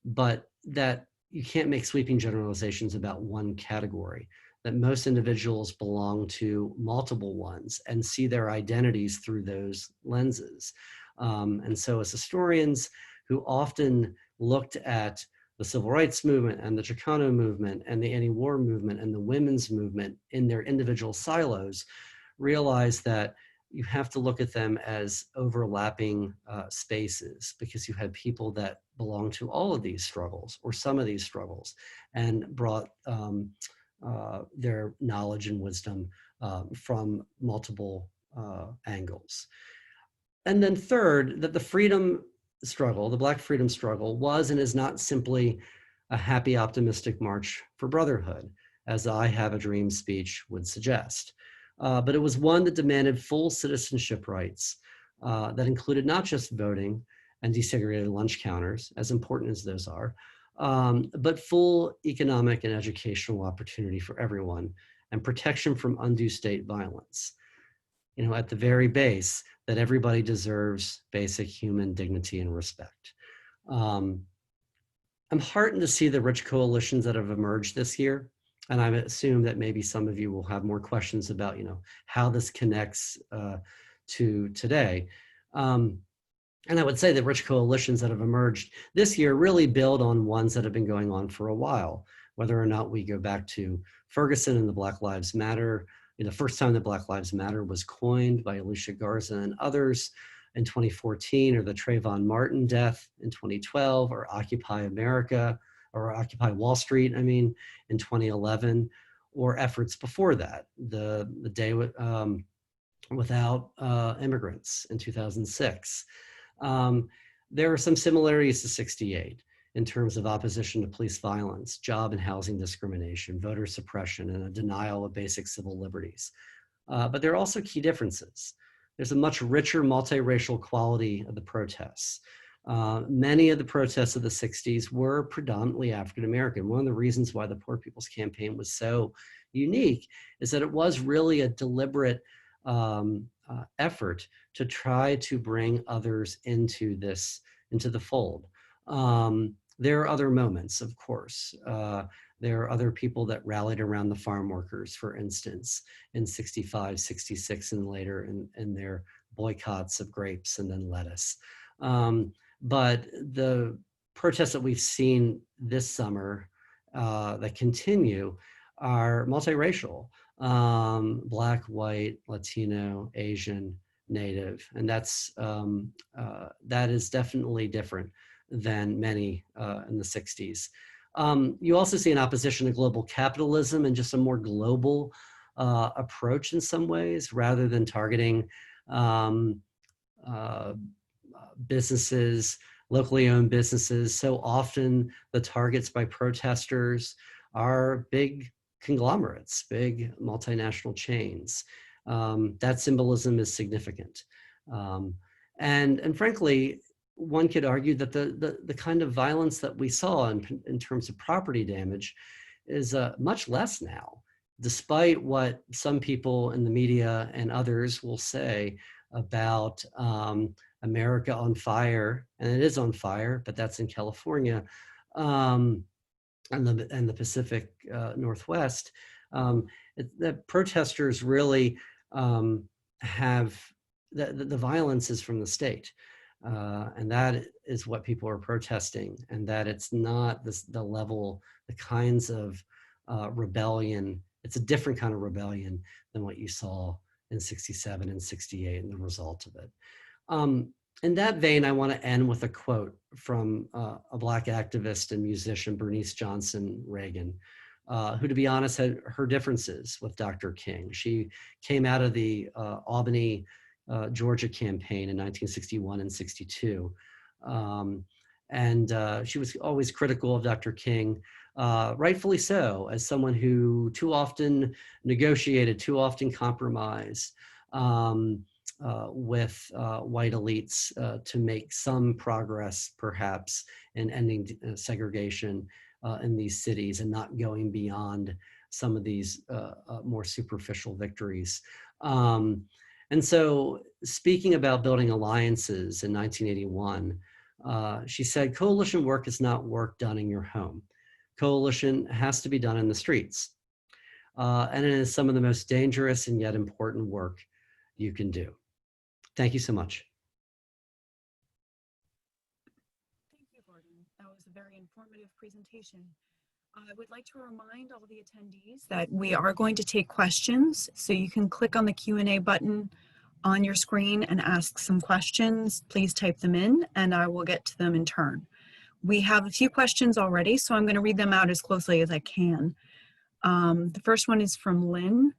but that you can't make sweeping generalizations about one category, that most individuals belong to multiple ones and see their identities through those lenses. And so as historians who often looked at the civil rights movement and the Chicano movement and the anti-war movement and the women's movement in their individual silos, realize that you have to look at them as overlapping spaces, because you had people that belong to all of these struggles or some of these struggles and brought their knowledge and wisdom from multiple angles. And then third, that the freedom struggle, the Black freedom struggle, was and is not simply a happy, optimistic march for brotherhood, as I Have a Dream speech would suggest. But it was one that demanded full citizenship rights that included not just voting and desegregated lunch counters, as important as those are, but full economic and educational opportunity for everyone and protection from undue state violence. You know, at the very base, that everybody deserves basic human dignity and respect. I'm heartened to see the rich coalitions that have emerged this year. And I assume that maybe some of you will have more questions about, you know, how this connects to today. And I would say the rich coalitions that have emerged this year really build on ones that have been going on for a while, whether or not we go back to Ferguson and the Black Lives Matter. The first time that Black Lives Matter was coined by Alicia Garza and others in 2014, or the Trayvon Martin death in 2012, or Occupy America, or Occupy Wall Street, I mean, in 2011, or efforts before that, the day without immigrants in 2006. There are some similarities to 68 in terms of opposition to police violence, job and housing discrimination, voter suppression, and a denial of basic civil liberties. But there are also key differences. There's a much richer multiracial quality of the protests. Many of the protests of the 60s were predominantly African-American. One of the reasons why the Poor People's Campaign was so unique is that it was really a deliberate effort to try to bring others into the fold. There are other moments, of course. There are other people that rallied around the farm workers, for instance, in 65, 66, and later in their boycotts of grapes and then lettuce. But the protests that we've seen this summer that continue are multiracial, Black, white, Latino, Asian, Native, and that is definitely different than many in the 60s. You also see an opposition to global capitalism and just a more global approach in some ways, rather than targeting um, uh, businesses, locally owned businesses. So often the targets by protesters are big conglomerates, big multinational chains. That symbolism is significant. And frankly, one could argue that the kind of violence that we saw in terms of property damage is much less now, despite what some people in the media and others will say about America on fire, and it is on fire, but that's in California, and the Pacific Northwest. The protesters really have the violence is from the state, and that is what people are protesting, and that it's not the level, the kinds of rebellion. It's a different kind of rebellion than what you saw in 67 and 68 and the result of it. In that vein, I want to end with a quote from a Black activist and musician, Bernice Johnson Reagan, who, to be honest, had her differences with Dr. King. She came out of the Albany, Georgia campaign in 1961 and 62. She was always critical of Dr. King, rightfully so, as someone who too often negotiated, too often compromised with white elites to make some progress, perhaps, in ending segregation in these cities and not going beyond some of these more superficial victories. And so, speaking about building alliances in 1981, she said, "Coalition work is not work done in your home. Coalition has to be done in the streets. And it is some of the most dangerous and yet important work you can do." Thank you so much. Thank you, Gordon. That was a very informative presentation. I would like to remind all the attendees that we are going to take questions, so you can click on the Q&A button on your screen and ask some questions. Please type them in and I will get to them in turn. We have a few questions already, so I'm going to read them out as closely as I can. The first one is from Lynn.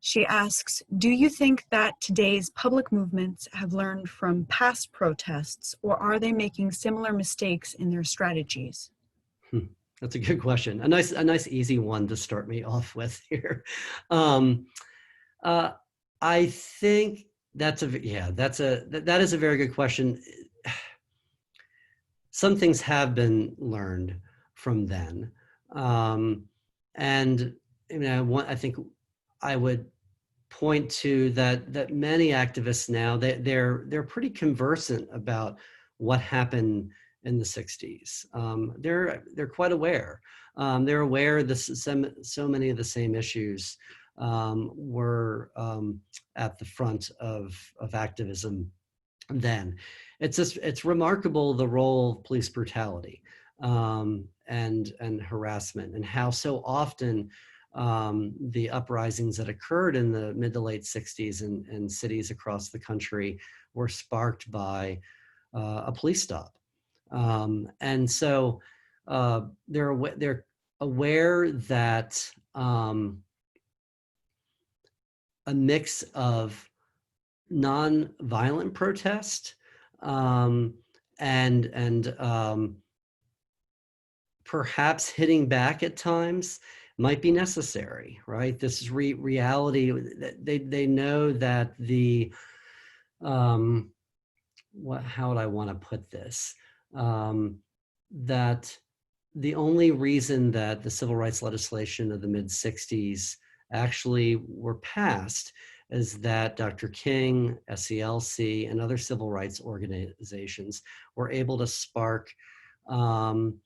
She asks, do you think that today's public movements have learned from past protests, or are they making similar mistakes in their strategies? That's a good question. A nice easy one to start me off with here. I think that is a very good question. Some things have been learned from then. And I think I would point to that many activists now, they're pretty conversant about what happened in the 60s. They're quite aware. They're aware that so many of the same issues were at the front of activism then. It's remarkable, the role of police brutality and harassment, and how so often the uprisings that occurred in the mid to late 60s in cities across the country were sparked by a police stop. And so they're aware that a mix of non-violent protest and perhaps hitting back at times might be necessary, right? This is reality. They know that how would I want to put this? That the only reason that the civil rights legislation of the mid-60s actually were passed is that Dr. King, SCLC, and other civil rights organizations were able to spark an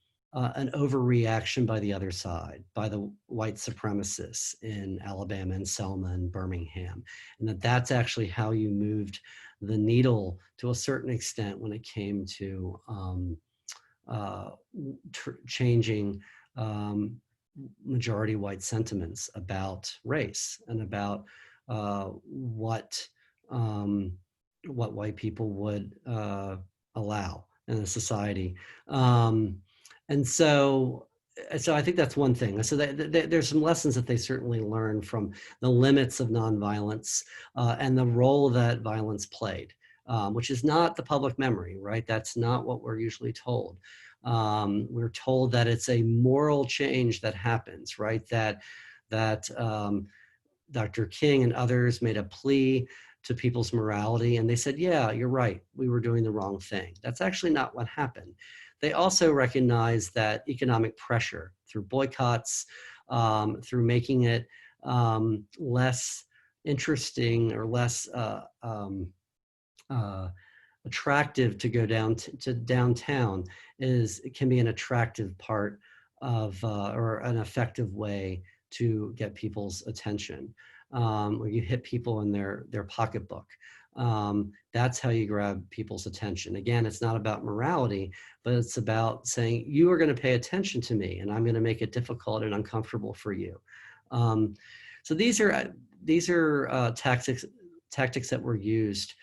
overreaction by the other side, by the white supremacists in Alabama and Selma and Birmingham. And that's actually how you moved the needle to a certain extent when it came to changing majority white sentiments about race and about what white people would allow in a society. And so so I think that's one thing. So there's some lessons that they certainly learned from the limits of nonviolence and the role that violence played, which is not the public memory, right? That's not what we're usually told. We're told that it's a moral change that happens, right? That Dr. King and others made a plea to people's morality, and they said, yeah, you're right, we were doing the wrong thing. That's actually not what happened. They also recognized that economic pressure through boycotts, through making it less interesting or less attractive to go down to downtown can be an attractive part of or an effective way to get people's attention. Where you hit people in their pocketbook. That's how you grab people's attention. Again, it's not about morality, but it's about saying, you are going to pay attention to me and I'm going to make it difficult and uncomfortable for you. So these are tactics that were used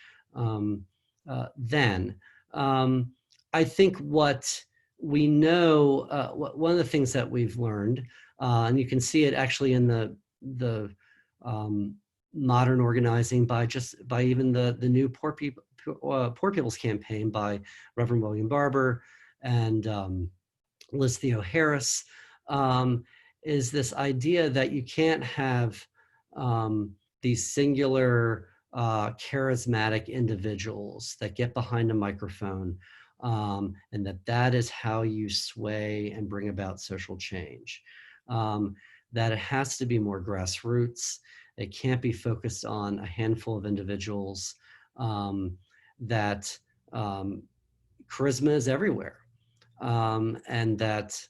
then. I think what we know, one of the things that we've learned, and you can see it actually in the modern organizing by even the new Poor People's Campaign by Reverend William Barber and Liz Theo Harris, is this idea that you can't have these singular charismatic individuals that get behind a microphone, and that is how you sway and bring about social change. That it has to be more grassroots. It can't be focused on a handful of individuals. That charisma is everywhere, and that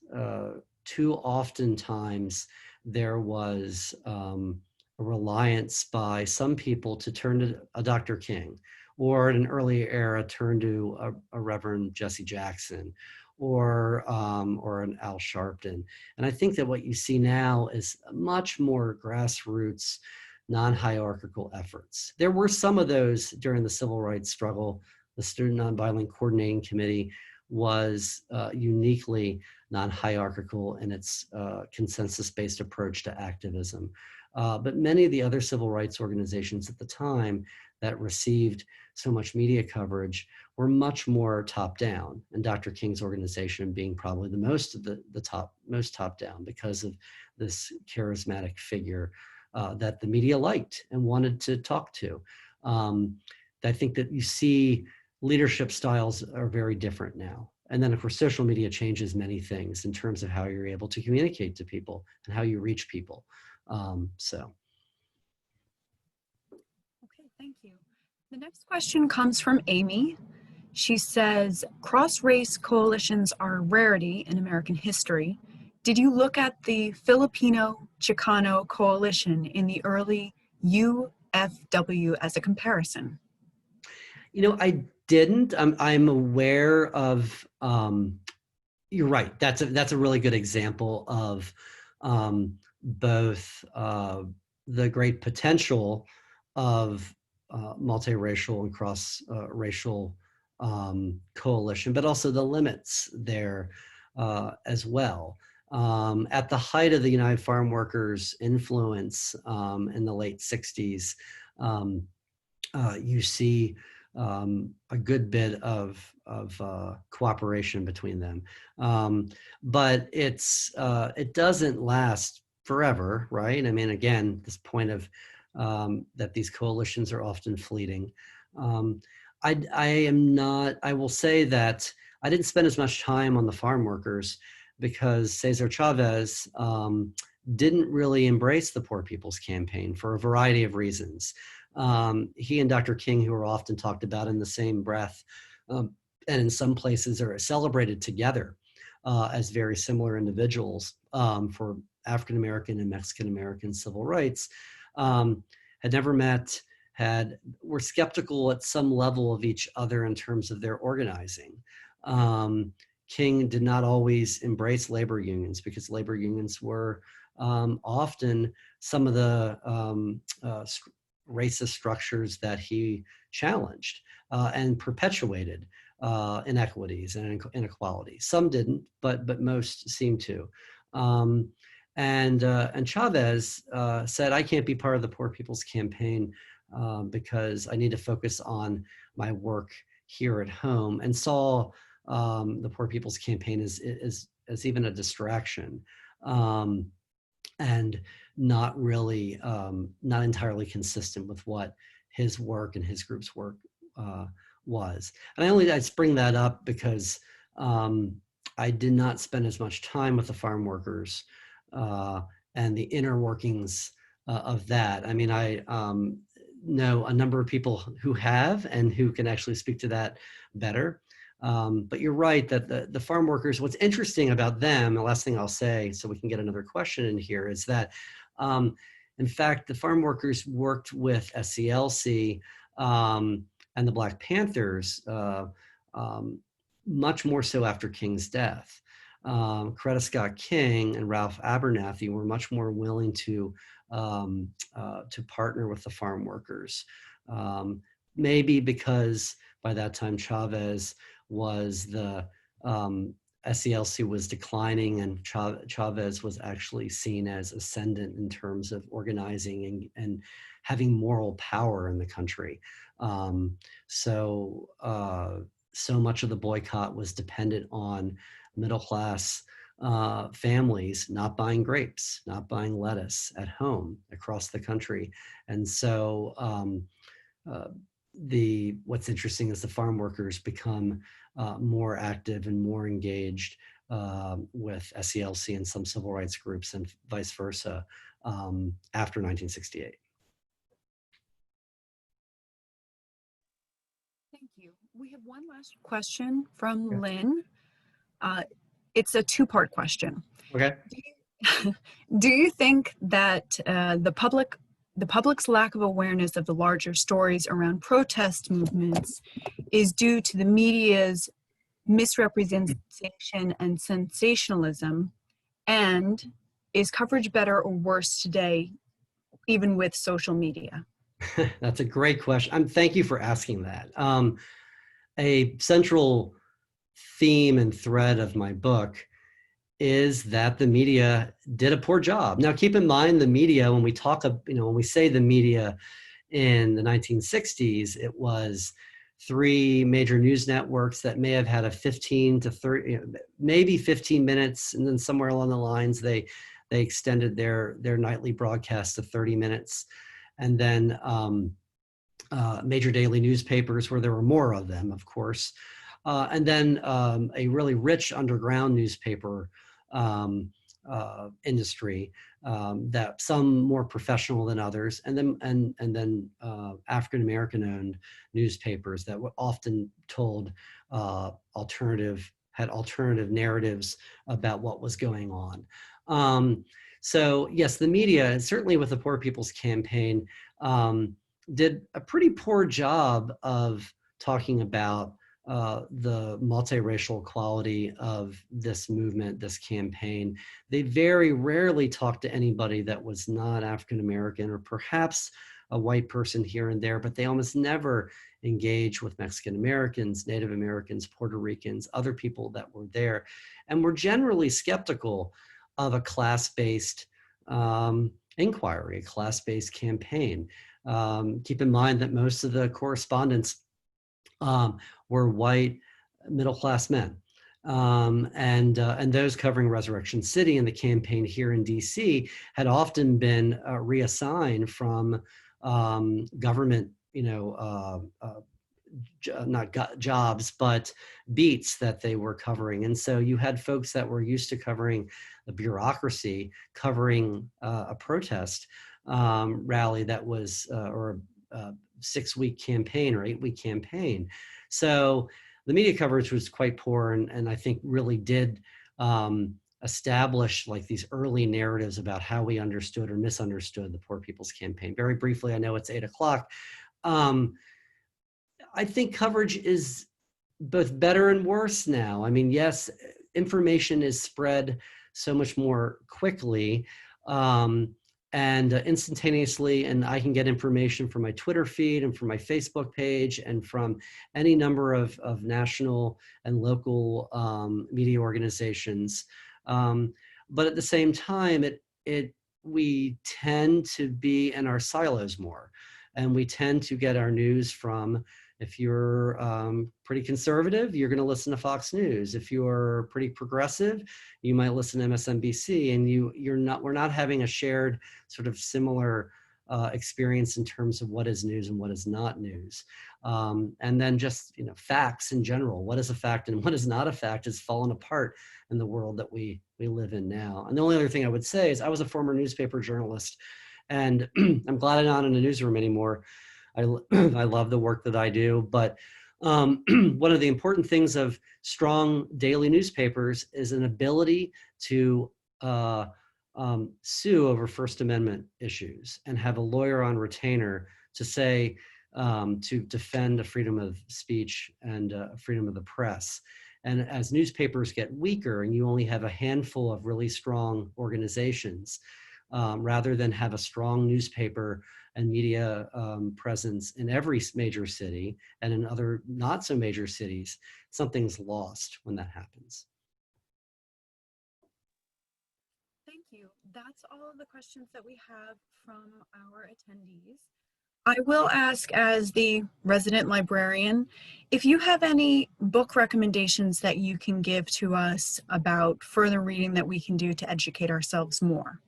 too often times there was a reliance by some people to turn to a Dr. King, or in an earlier era turn to a Reverend Jesse Jackson, or an Al Sharpton. And I think that what you see now is much more grassroots, non-hierarchical efforts. There were some of those during the civil rights struggle. The Student Nonviolent Coordinating Committee was uniquely non-hierarchical in its consensus-based approach to activism. But many of the other civil rights organizations at the time that received so much media coverage were much more top-down, and Dr. King's organization being probably the most top-down because of this charismatic figure that the media liked and wanted to talk to. I think that you see leadership styles are very different now. And then of course, social media changes many things in terms of how you're able to communicate to people and how you reach people. Okay, thank you. The next question comes from Amy. She says, cross-race coalitions are a rarity in American history. Did you look at the Filipino-Chicano coalition in the early UFW as a comparison? You know, I didn't. I'm aware of. You're right. That's a really good example of both the great potential of multiracial and cross-racial coalition, but also the limits there as well. At the height of the United Farm Workers' influence in the late 60s, you see a good bit of cooperation between them. But it doesn't last forever, right? I mean, again, this point of that these coalitions are often fleeting. I will say that I didn't spend as much time on the farm workers because Cesar Chavez didn't really embrace the Poor People's Campaign for a variety of reasons. He and Dr. King, who are often talked about in the same breath, and in some places are celebrated together as very similar individuals for African-American and Mexican-American civil rights, had never met, were skeptical at some level of each other in terms of their organizing. King did not always embrace labor unions because labor unions were often some of the racist structures that he challenged and perpetuated inequities and inequalities. Some didn't, but most seemed to. And Chavez said, I can't be part of the Poor People's Campaign because I need to focus on my work here at home, and saw the Poor People's Campaign as even a distraction, and not really, not entirely consistent with what his work and his group's work was. And I bring that up because I did not spend as much time with the farm workers and the inner workings of that. I mean, I know a number of people who have and who can actually speak to that better. But you're right that the farm workers, what's interesting about them, the last thing I'll say, so we can get another question in here, is that, in fact, the farm workers worked with SCLC and the Black Panthers much more so after King's death. Coretta Scott King and Ralph Abernathy were much more willing to partner with the farm workers. Maybe because by that time Chavez was SCLC was declining, and Chavez was actually seen as ascendant in terms of organizing and having moral power in the country. So much of the boycott was dependent on middle-class families not buying grapes, not buying lettuce at home across the country. And so what's interesting is the farm workers become more active and more engaged with SCLC and some civil rights groups, and vice versa, after 1968. Thank you. We have one last question from Lynn. It's a two-part question. Okay. Do you think that the public's lack of awareness of the larger stories around protest movements is due to the media's misrepresentation and sensationalism? And is coverage better or worse today, even with social media? That's a great question. Thank you for asking that. A central theme and thread of my book is that the media did a poor job. Now, keep in mind, the media, when we talk of, when we say the media in the 1960s, it was 3 major news networks that may have had a 15 to 30, maybe 15 minutes, and then somewhere along the lines, they extended their nightly broadcast to 30 minutes. And then major daily newspapers, where there were more of them, of course. And then a really rich underground newspaper industry, that some more professional than others, and then African-American owned newspapers that were often told alternative narratives about what was going on. So yes, the media, and certainly with the Poor People's Campaign, did a pretty poor job of talking about the multiracial quality of this movement, this campaign. They very rarely talked to anybody that was not African-American, or perhaps a white person here and there, but they almost never engaged with Mexican-Americans, Native Americans, Puerto Ricans, other people that were there, and were generally skeptical of a class-based inquiry, a class-based campaign. Keep in mind that most of the correspondents were white middle-class men, and those covering Resurrection City and the campaign here in DC had often been reassigned from government, not jobs, but beats that they were covering. And so you had folks that were used to covering the bureaucracy, covering a protest rally that was, or a 6-week campaign or 8-week campaign. So the media coverage was quite poor, and I think really did establish like these early narratives about how we understood or misunderstood the Poor People's Campaign. Very briefly, I know it's 8 o'clock. I think coverage is both better and worse now. I mean, yes, information is spread so much more quickly and instantaneously, and I can get information from my Twitter feed and from my Facebook page and from any number of national and local media organizations. but at the same time, we tend to be in our silos more, and we tend to get our news from, if you're pretty conservative, you're going to listen to Fox News. If you're pretty progressive, you might listen to MSNBC, and we're not having a shared sort of similar experience in terms of what is news and what is not news. And then just, facts in general, what is a fact and what is not a fact has fallen apart in the world that we live in now. And the only other thing I would say is I was a former newspaper journalist, and I'm glad I'm not in a newsroom anymore. I love the work that I do, but one of the important things of strong daily newspapers is an ability to sue over First Amendment issues and have a lawyer on retainer to say, to defend the freedom of speech and freedom of the press. And as newspapers get weaker and you only have a handful of really strong organizations, rather than have a strong newspaper and media presence in every major city and in other not so major cities, something's lost when that happens. Thank you. That's all of the questions that we have from our attendees. I will ask, as the resident librarian, if you have any book recommendations that you can give to us about further reading that we can do to educate ourselves more.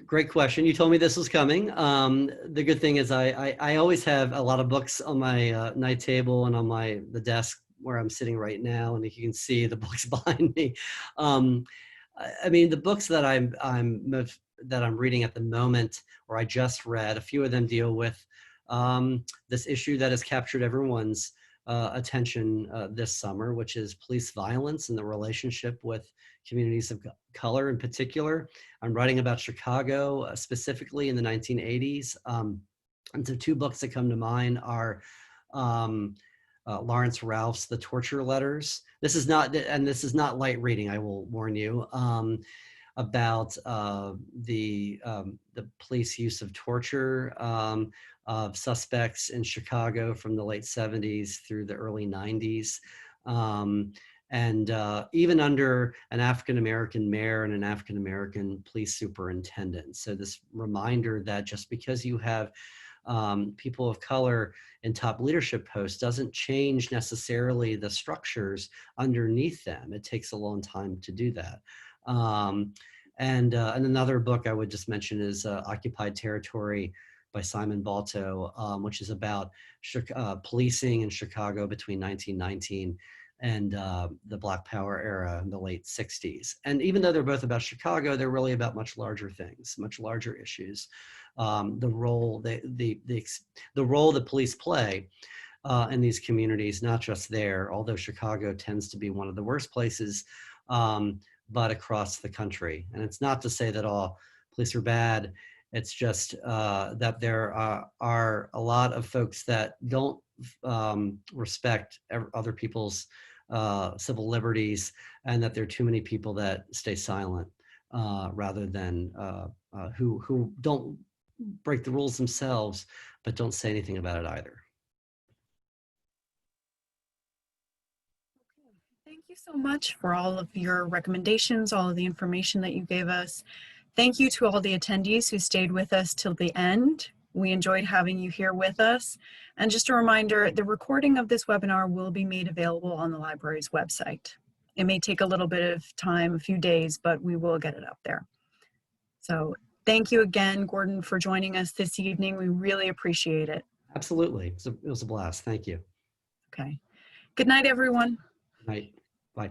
Great question. You told me this was coming. The good thing is I always have a lot of books on my night table and on the desk where I'm sitting right now, and you can see the books behind me. I mean, the books that I'm reading at the moment, or I just read, a few of them deal with this issue that has captured everyone's attention this summer, which is police violence and the relationship with communities of color in particular. I'm writing about Chicago specifically in the 1980s. And the two books that come to mind are Lawrence Ralph's The Torture Letters. This is not light reading, I will warn you, about the police use of torture of suspects in Chicago from the late 70s through the early 90s. And even under an African-American mayor and an African-American police superintendent. So this reminder that just because you have people of color in top leadership posts doesn't change necessarily the structures underneath them. It takes a long time to do that. And another book I would just mention is Occupied Territory by Simon Balto, which is about policing in Chicago between 1919 and the Black Power era in the late 60s. And even though they're both about Chicago, they're really about much larger things, much larger issues. The role that police play in these communities, not just there, although Chicago tends to be one of the worst places, but across the country. And it's not to say that all police are bad. It's just that there are a lot of folks that don't respect other people's civil liberties, and that there are too many people that stay silent rather than who don't break the rules themselves, but don't say anything about it either. Okay. Thank you so much for all of your recommendations, all of the information that you gave us. Thank you to all the attendees who stayed with us till the end. We enjoyed having you here with us. And just a reminder, the recording of this webinar will be made available on the library's website. It may take a little bit of time, a few days, but we will get it up there. So thank you again, Gordon, for joining us this evening. We really appreciate it. Absolutely. It was a blast. Thank you. Okay. Good night, everyone. Good night. Bye.